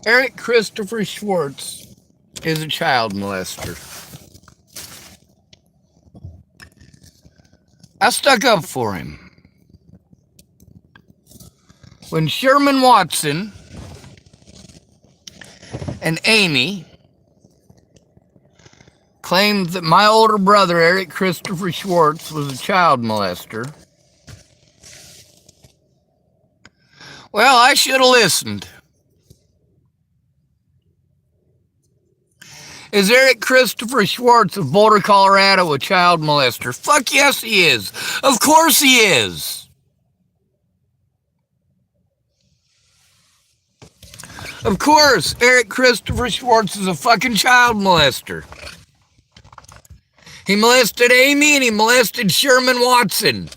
Eric Christopher Schwartz is a child molester. I stuck up for him. When Sherman Watson and Amy claimed that my older brother, Eric Christopher Schwartz, was a child molester, well, I should have listened. Is Eric Christopher Schwartz of Boulder, Colorado a child molester? Fuck yes, he is. Of course he is. Of course, Eric Christopher Schwartz is a fucking child molester. He molested Amy and he molested Sherman Watson.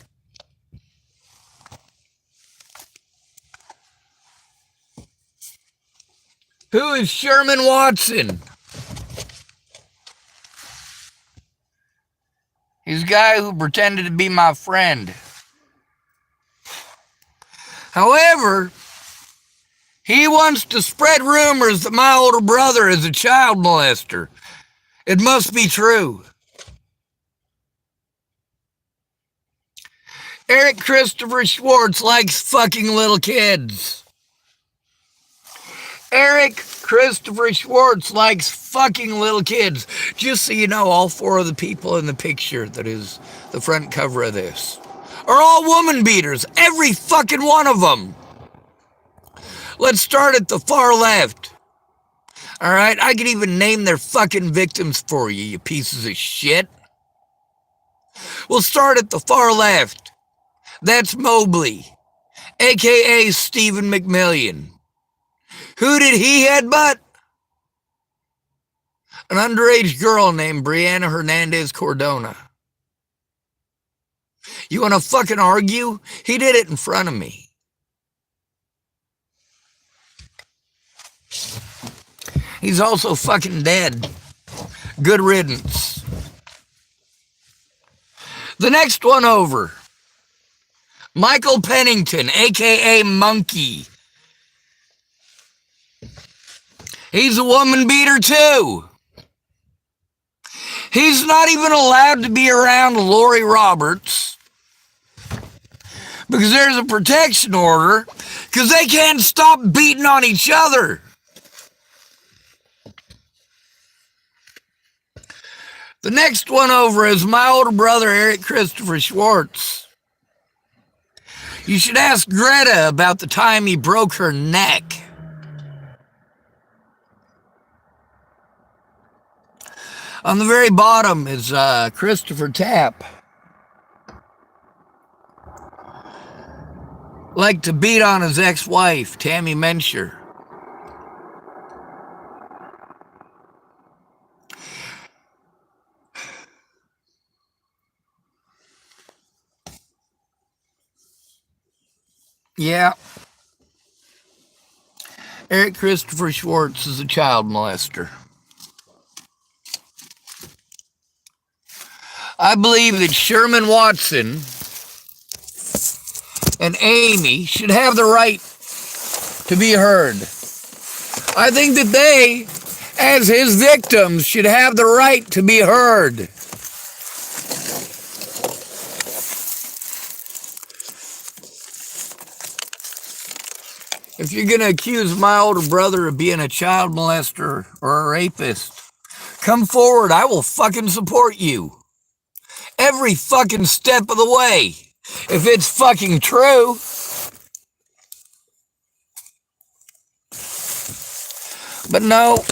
Who is Sherman Watson? He's a guy who pretended to be my friend. However, he wants to spread rumors that my older brother is a child molester. It must be true. Eric Christopher Schwartz likes fucking little kids. Eric Christopher Schwartz likes fucking little kids. Just so you know, all four of the people in the picture that is the front cover of this are all woman beaters. Every fucking one of them. Let's start at the far left. All right, I can even name their fucking victims for you, you pieces of shit. We'll start at the far left. That's Mobley, a.k.a. Stephen McMillian. Who did he headbutt? An underage girl named Brianna Hernandez Cordona. You want to fucking argue? He did it in front of me. He's also fucking dead. Good riddance. The next one over. Michael Pennington, a.k.a. Monkey. He's a woman beater too. He's not even allowed to be around Lori Roberts because there's a protection order because they can't stop beating on each other. The next one over is my older brother, Eric Christopher Schwartz. You should ask Greta about the time he broke her neck. On the very bottom is Christopher Tapp. Liked to beat on his ex-wife, Tammy Menscher. Yeah. Eric Christopher Schwartz is a child molester. I believe that Sherman Watson and Amy should have the right to be heard. I think that they, as his victims, should have the right to be heard. If you're going to accuse my older brother of being a child molester or a rapist, come forward. I will fucking support you. Every fucking step of the way. If it's fucking true. But no.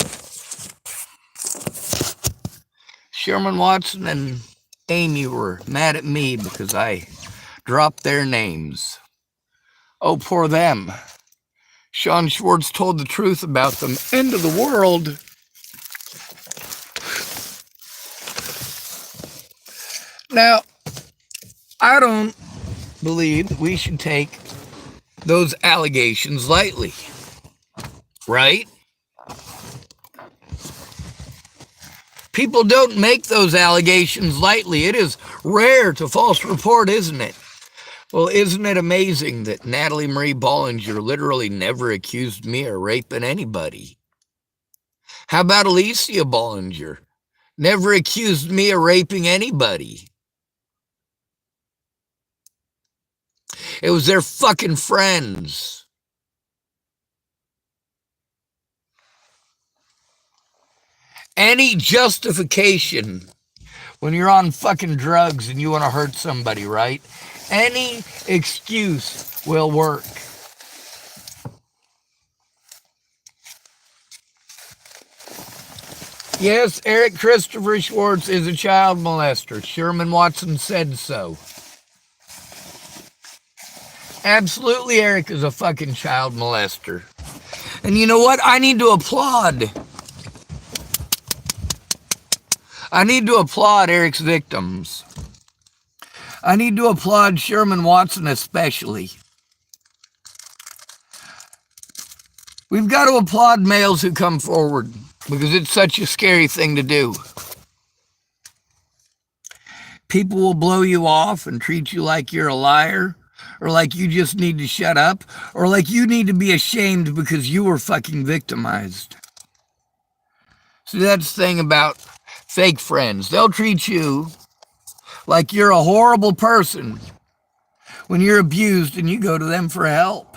Sherman Watson and Amy were mad at me because I dropped their names. Oh, poor them. Sean Schwartz told the truth about them. End of the world. Now, I don't believe that we should take those allegations lightly, right? People don't make those allegations lightly. It is rare to false report, isn't it? Well, isn't it amazing that Natalie Marie Bollinger literally never accused me of raping anybody? How about Alicia Bollinger? Never accused me of raping anybody. It was their fucking friends. Any justification when you're on fucking drugs and you want to hurt somebody, right? Any excuse will work. Yes, Eric Christopher Schwartz is a child molester. Sherman Watson said so. Absolutely, Eric is a fucking child molester. And you know what? I need to applaud. I need to applaud Eric's victims. I need to applaud Sherman Watson especially. We've got to applaud males who come forward because it's such a scary thing to do. People will blow you off and treat you like you're a liar, or like you just need to shut up, or like you need to be ashamed because you were fucking victimized. See, that's the thing about fake friends. They'll treat you like you're a horrible person when you're abused and you go to them for help.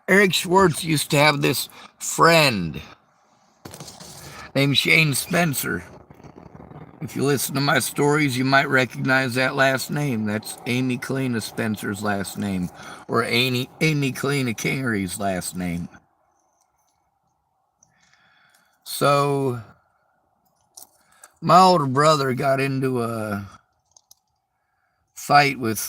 Eric Schwartz used to have this friend named Shane Spencer. If you listen to my stories, you might recognize that last name. That's Amy Kalina Spencer's last name, or Amy Kalina Kingery's last name. So, my older brother got into a fight with,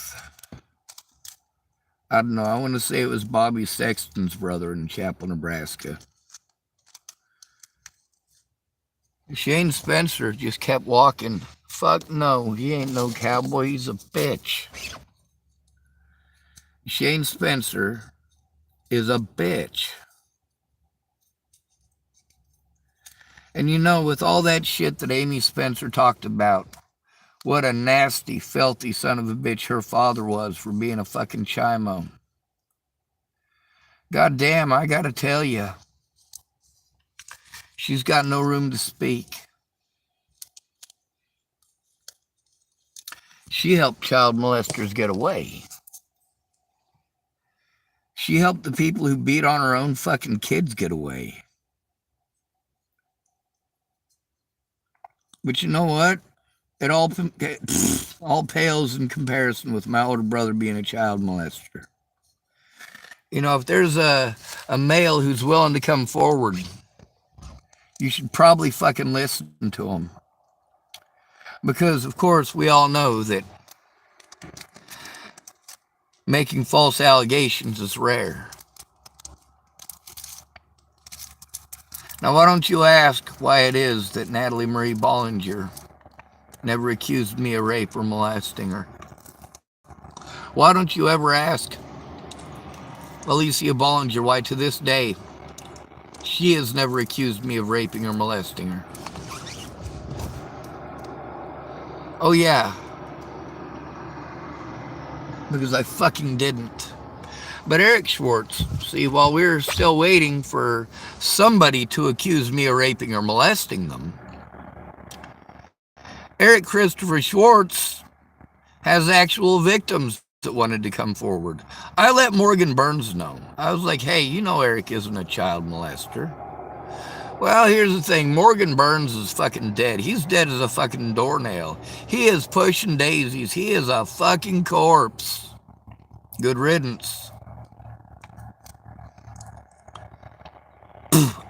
I don't know, I want to say it was Bobby Sexton's brother in Chapel, Nebraska. Shane Spencer just kept walking. Fuck no, he ain't no cowboy, he's a bitch. Shane Spencer is a bitch. And you know, with all that shit that Amy Spencer talked about, what a nasty, filthy son of a bitch her father was for being a fucking chimo. God damn, I gotta tell you, she's got no room to speak. She helped child molesters get away. She helped the people who beat on her own fucking kids get away. But you know what? It all pales in comparison with my older brother being a child molester. You know, if there's a male who's willing to come forward, you should probably fucking listen to him. Because, of course, we all know that making false allegations is rare. Now, why don't you ask why it is that Natalie Marie Bollinger never accused me of rape or molesting her? Why don't you ever ask Alicia Bollinger why to this day she has never accused me of raping or molesting her? Oh yeah, because I fucking didn't. But Eric Schwartz, see, while we're still waiting for somebody to accuse me of raping or molesting them, Eric Christopher Schwartz has actual victims that wanted to come forward. I let Morgan Burns know. I was like, hey, you know Eric isn't a child molester. Well, here's the thing. Morgan Burns is fucking dead. He's dead as a fucking doornail. He is pushing daisies. He is a fucking corpse. Good riddance.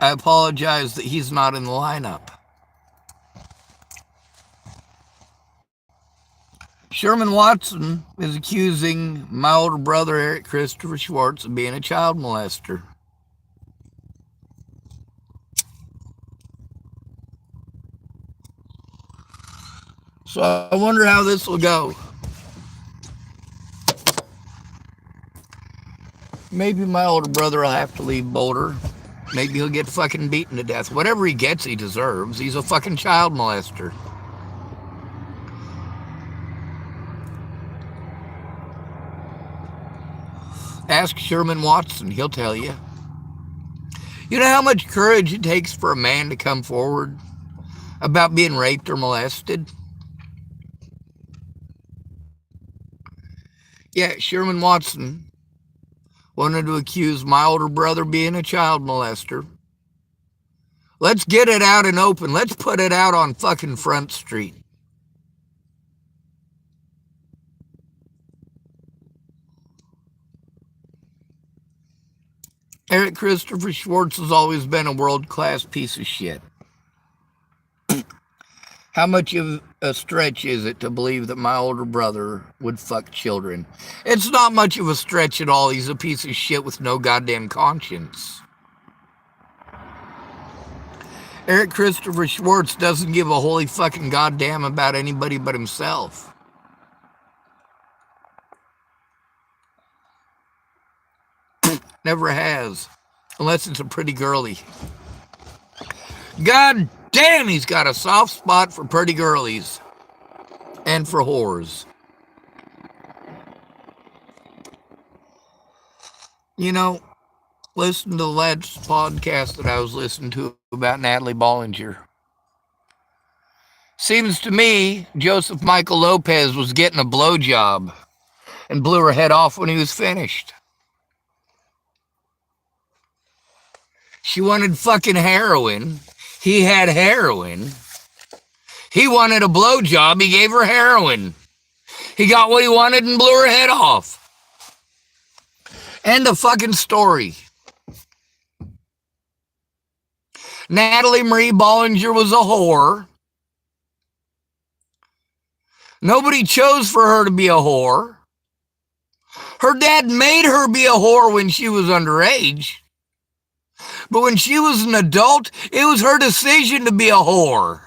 I apologize that he's not in the lineup. Sherman Watson is accusing my older brother, Eric Christopher Schwartz, of being a child molester. So I wonder how this will go. Maybe my older brother will have to leave Boulder. Maybe he'll get fucking beaten to death. Whatever he gets, he deserves. He's a fucking child molester. Ask Sherman Watson, he'll tell you. You know how much courage it takes for a man to come forward about being raped or molested? Yeah, Sherman Watson wanted to accuse my older brother being a child molester. Let's get it out and open. Let's put it out on fucking Front Street. Eric Christopher Schwartz has always been a world-class piece of shit. How much of a stretch is it to believe that my older brother would fuck children? It's not much of a stretch at all. He's a piece of shit with no goddamn conscience. Eric Christopher Schwartz doesn't give a holy fucking goddamn about anybody but himself. Never has. Unless it's a pretty girly. God damn, he's got a soft spot for pretty girlies. And for whores. You know, listen to the last podcast that I was listening to about Natalie Bollinger. Seems to me Joseph Michael Lopez was getting a blowjob and blew her head off when he was finished. She wanted fucking heroin. He had heroin. He wanted a blowjob. He gave her heroin. He got what he wanted and blew her head off. End of fucking story. Natalie Marie Bollinger was a whore. Nobody chose for her to be a whore. Her dad made her be a whore when she was underage. But when she was an adult, it was her decision to be a whore.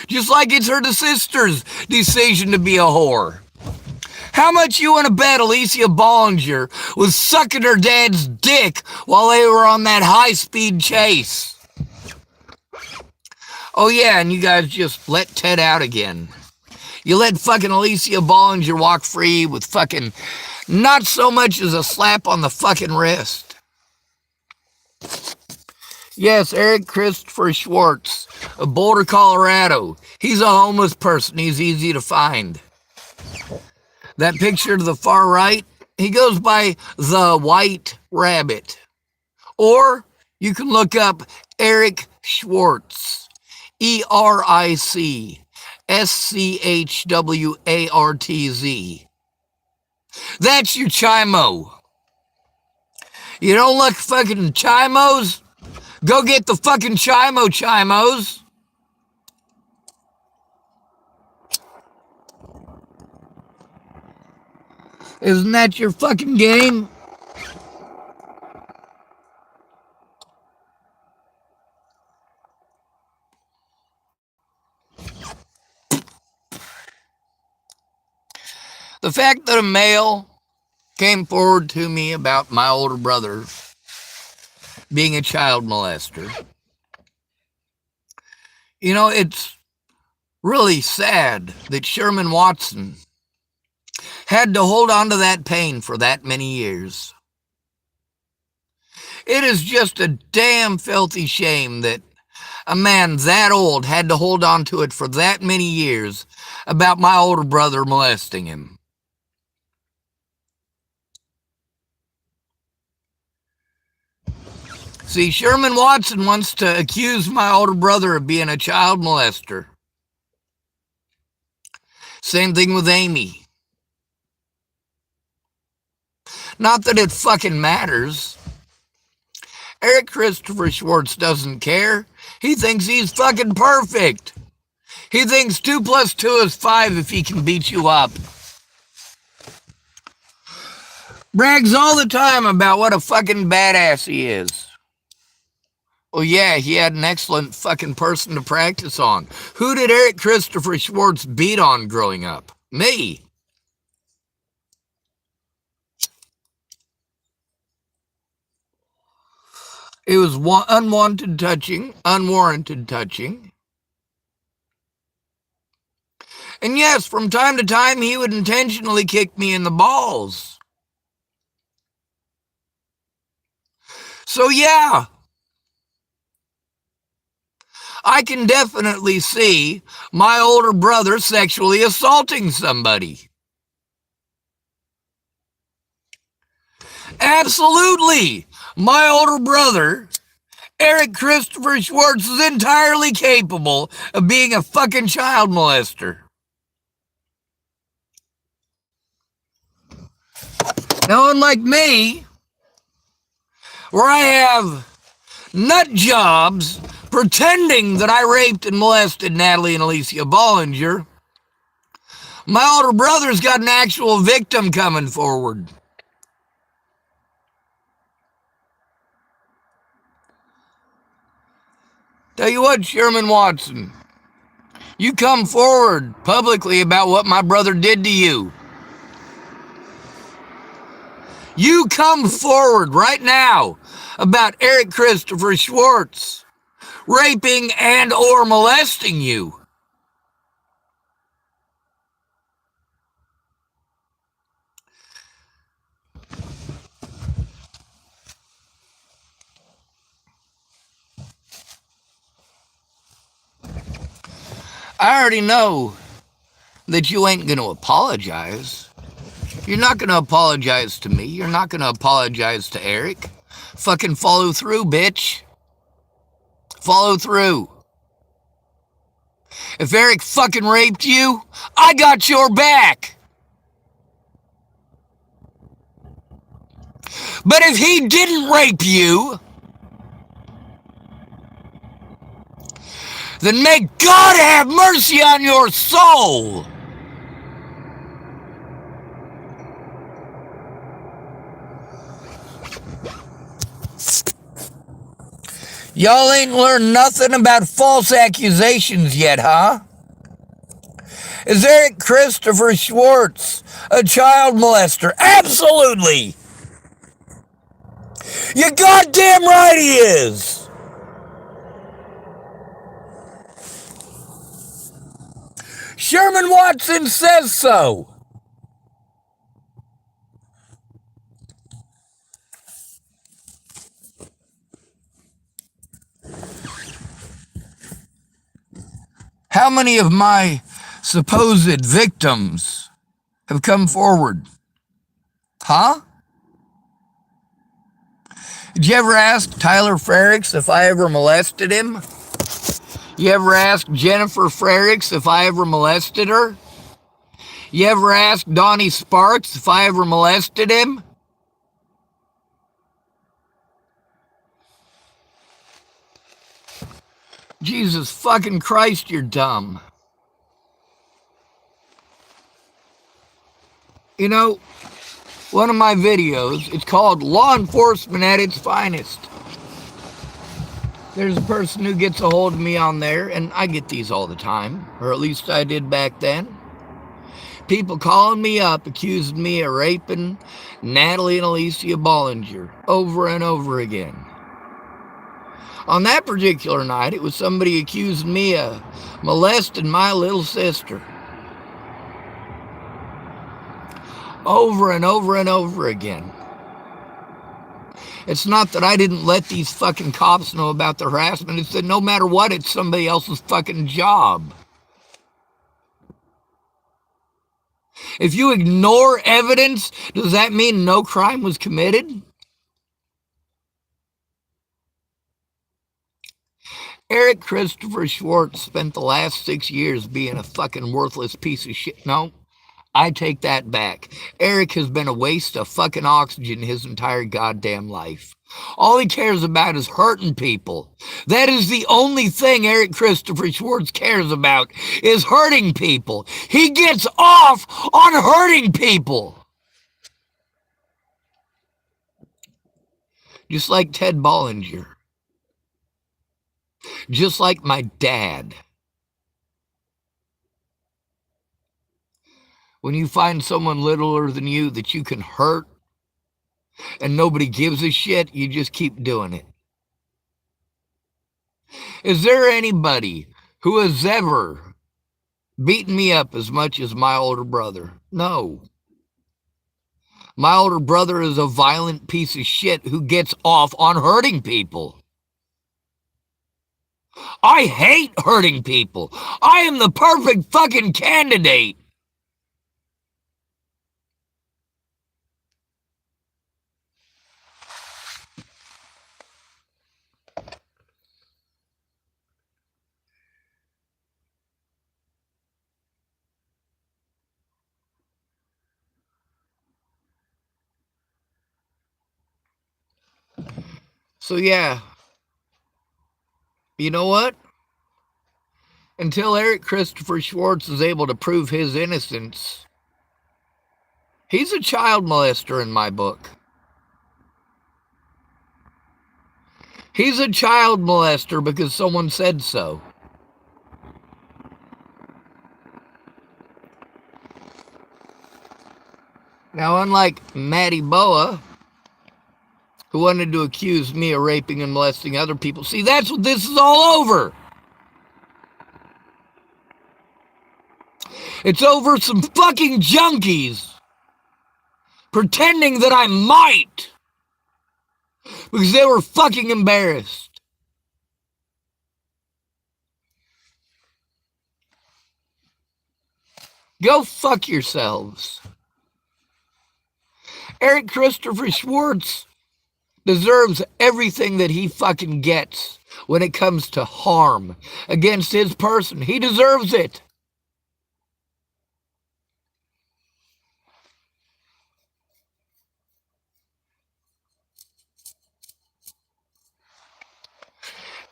Just like it's her sister's decision to be a whore. How much you want to bet Alicia Bollinger was sucking her dad's dick while they were on that high-speed chase? Oh yeah, and you guys just let Ted out again. You let fucking Alicia Bollinger walk free with fucking not so much as a slap on the fucking wrist. Yes, Eric Christopher Schwartz of Boulder, Colorado. He's a homeless person. He's easy to find. That picture to the far right, he goes by the White Rabbit. Or you can look up Eric Schwartz. EricSchwartz. That's your Chimo. You don't like fucking Chimos? Go get the fucking Chimos. Isn't that your fucking game? The fact that a male came forward to me about my older brother being a child molester. You know, it's really sad that Sherman Watson had to hold on to that pain for that many years. It is just a damn filthy shame that a man that old had to hold on to it for that many years about my older brother molesting him. See, Sherman Watson wants to accuse my older brother of being a child molester. Same thing with Amy. Not that it fucking matters. Eric Christopher Schwartz doesn't care. He thinks he's fucking perfect. He thinks 2 + 2 is 5 if he can beat you up. Brags all the time about what a fucking badass he is. Well, yeah, he had an excellent fucking person to practice on. Who did Eric Christopher Schwartz beat on growing up? Me. It was unwanted touching, unwarranted touching. And yes, from time to time, he would intentionally kick me in the balls. So yeah, I can definitely see my older brother sexually assaulting somebody. Absolutely. My older brother, Eric Christopher Schwartz, is entirely capable of being a fucking child molester. Now, unlike me, where I have nut jobs pretending that I raped and molested Natalie and Alicia Bollinger, my older brother's got an actual victim coming forward. Tell you what, Sherman Watson, you come forward publicly about what my brother did to you. You come forward right now about Eric Christopher Schwartz raping and or molesting you. I already know that you ain't going to apologize. You're not going to apologize to me. You're not going to apologize to Eric. Fucking follow through, bitch. Follow through. If Eric fucking raped you, I got your back. But if he didn't rape you, then may God have mercy on your soul. Y'all ain't learned nothing about false accusations yet, huh? Is Eric Christopher Schwartz a child molester? Absolutely! You goddamn right he is! Sherman Watson says so. How many of my supposed victims have come forward? Huh? Did you ever ask Tyler Frericks if I ever molested him? You ever ask Jennifer Frericks if I ever molested her? You ever ask Donnie Sparks if I ever molested him? Jesus fucking Christ, you're dumb. You know, one of my videos, it's called Law Enforcement at its Finest. There's a person who gets a hold of me on there, and I get these all the time, or at least I did back then. People calling me up, accusing me of raping Natalie and Alicia Bollinger over and over again. On that particular night, it was somebody accusing me of molesting my little sister. Over and over and over again. It's not that I didn't let these fucking cops know about the harassment. It's that no matter what, it's somebody else's fucking job. If you ignore evidence, does that mean no crime was committed? Eric Christopher Schwartz spent the last 6 years being a fucking worthless piece of shit. No, I take that back. Eric has been a waste of fucking oxygen his entire goddamn life. All he cares about is hurting people. That is the only thing Eric Christopher Schwartz cares about, is hurting people. He gets off on hurting people. Just like Ted Bollinger. Just like my dad. When you find someone littler than you that you can hurt and nobody gives a shit, you just keep doing it. Is there anybody who has ever beaten me up as much as my older brother? No. My older brother is a violent piece of shit who gets off on hurting people. I hate hurting people. I am the perfect fucking candidate. So yeah, you know what? Until Eric Christopher Schwartz is able to prove his innocence, he's a child molester in my book. He's a child molester because someone said so. Now, unlike Matty Boa, who wanted to accuse me of raping and molesting other people, see, that's what this is all over. It's over some fucking junkies pretending that I might because they were fucking embarrassed. Go fuck yourselves. Eric Christopher Schwartz deserves everything that he fucking gets when it comes to harm against his person. He deserves it.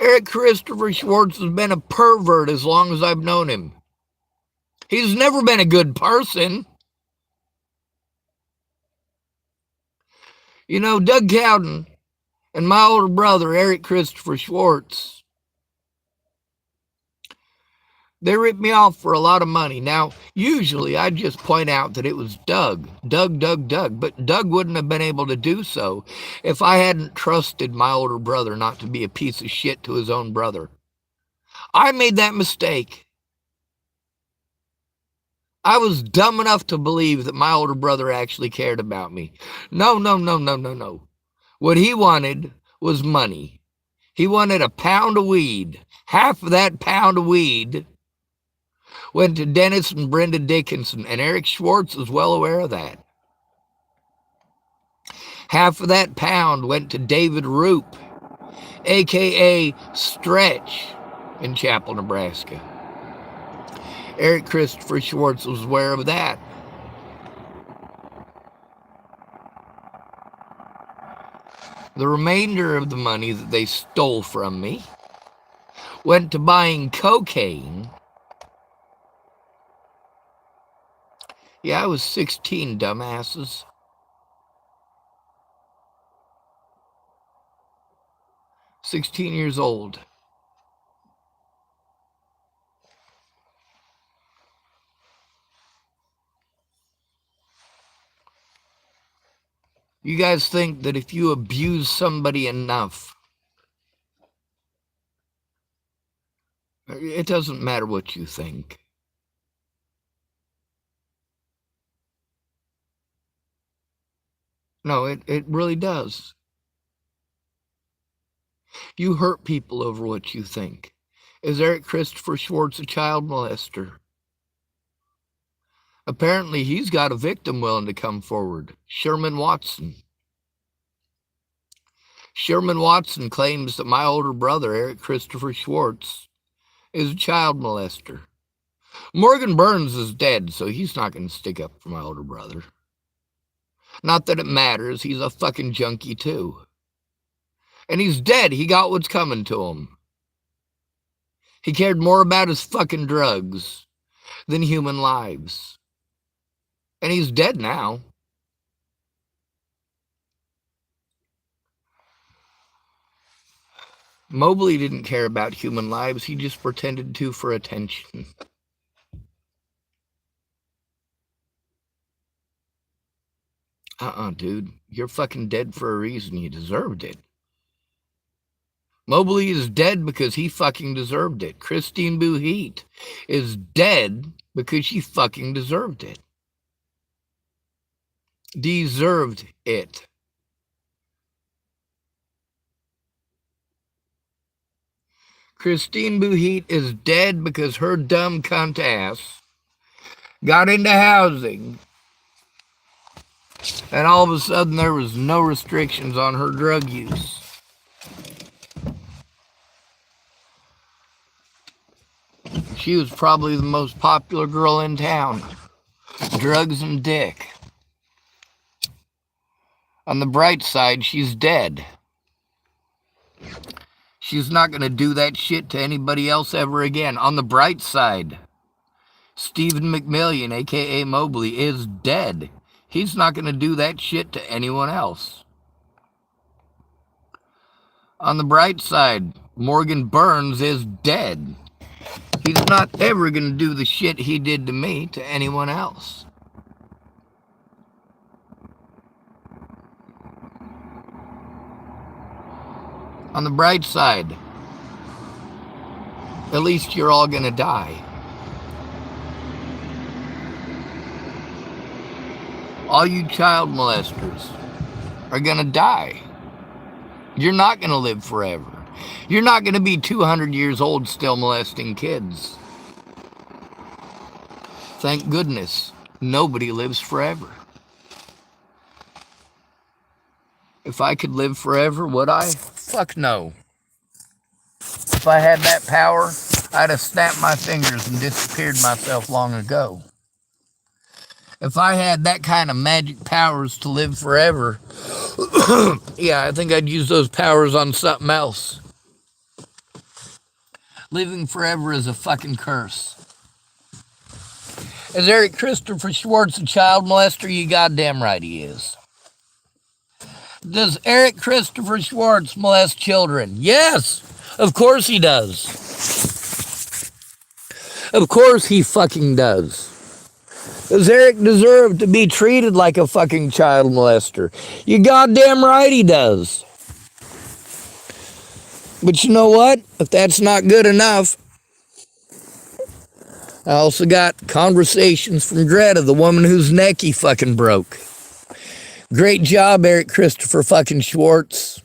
Eric Christopher Schwartz has been a pervert as long as I've known him. He's never been a good person. You know, Doug Cowden and my older brother, Eric Christopher Schwartz, they ripped me off for a lot of money. Now, usually I just point out that it was Doug. But Doug wouldn't have been able to do so if I hadn't trusted my older brother not to be a piece of shit to his own brother. I made that mistake. I was dumb enough to believe that my older brother actually cared about me. No. What he wanted was money. He wanted a pound of weed. Half of that pound of weed went to Dennis and Brenda Dickinson, and Eric Schwartz is well aware of that. Half of that pound went to David Roop, a.k.a. Stretch, in Chapel, Nebraska. Eric Christopher Schwartz was aware of that. The remainder of the money that they stole from me went to buying cocaine. Yeah, I was 16, dumbasses. 16 years old. You guys think that if you abuse somebody enough, it doesn't matter what you think. No, it really does. You hurt people over what you think. Is Eric Christopher Schwartz a child molester? Apparently, he's got a victim willing to come forward, Sherman Watson. Sherman Watson claims that my older brother, Eric Christopher Schwartz, is a child molester. Morgan Burns is dead, so he's not going to stick up for my older brother. Not that it matters, he's a fucking junkie too. And he's dead, he got what's coming to him. He cared more about his fucking drugs than human lives. And he's dead now. Mobley didn't care about human lives, he just pretended to for attention. Dude, you're fucking dead for a reason, you deserved it. Mobley is dead because he fucking deserved it. Christine Bouhit is dead because she fucking deserved it. deserved it. Christine Buhit is dead because her dumb cunt ass got into housing, and all of a sudden there was no restrictions on her drug use. She was probably the most popular girl in town. Drugs and dick. On the bright side, she's dead. She's not going to do that shit to anybody else ever again. On the bright side, Stephen McMillian, a.k.a. Mobley, is dead. He's not going to do that shit to anyone else. On the bright side, Morgan Burns is dead. He's not ever going to do the shit he did to me to anyone else. On the bright side, at least you're all going to die. All you child molesters are going to die. You're not going to live forever. You're not going to be 200 years old still molesting kids. Thank goodness, nobody lives forever. If I could live forever, would I? Fuck no. If I had that power, I'd have snapped my fingers and disappeared myself long ago. If I had that kind of magic powers to live forever, yeah, I think I'd use those powers on something else. Living forever is a fucking curse. Is Eric Christopher Schwartz a child molester? You goddamn right he is. Does Eric Christopher Schwartz molest children? Yes, of course he does. Of course he fucking does. Does Eric deserve to be treated like a fucking child molester? You goddamn right he does. But you know what? If that's not good enough, I also got conversations from Greta, the woman whose neck he fucking broke. Great job, Eric Christopher fucking Schwartz.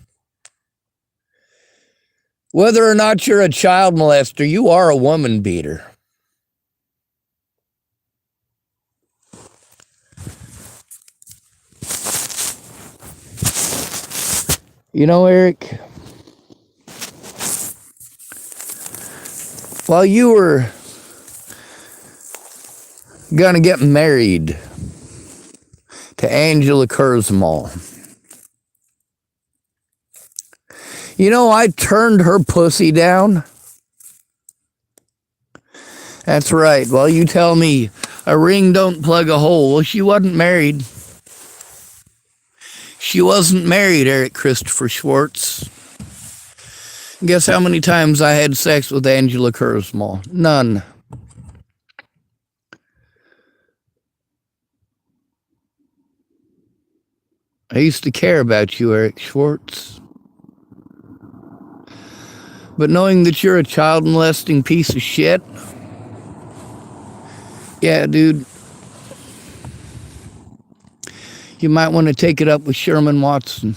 Whether or not you're a child molester, you are a woman beater. You know, Eric, while you were gonna get married to Angela Kurzmal, you know, I turned her pussy down. That's right. Well, you tell me a ring don't plug a hole. Well, she wasn't married. She wasn't married, Eric Christopher Schwartz. Guess how many times I had sex with Angela Kurzmal? None. I used to care about you, Eric Schwartz. But knowing that you're a child molesting piece of shit, yeah, dude, you might want to take it up with Sherman Watson.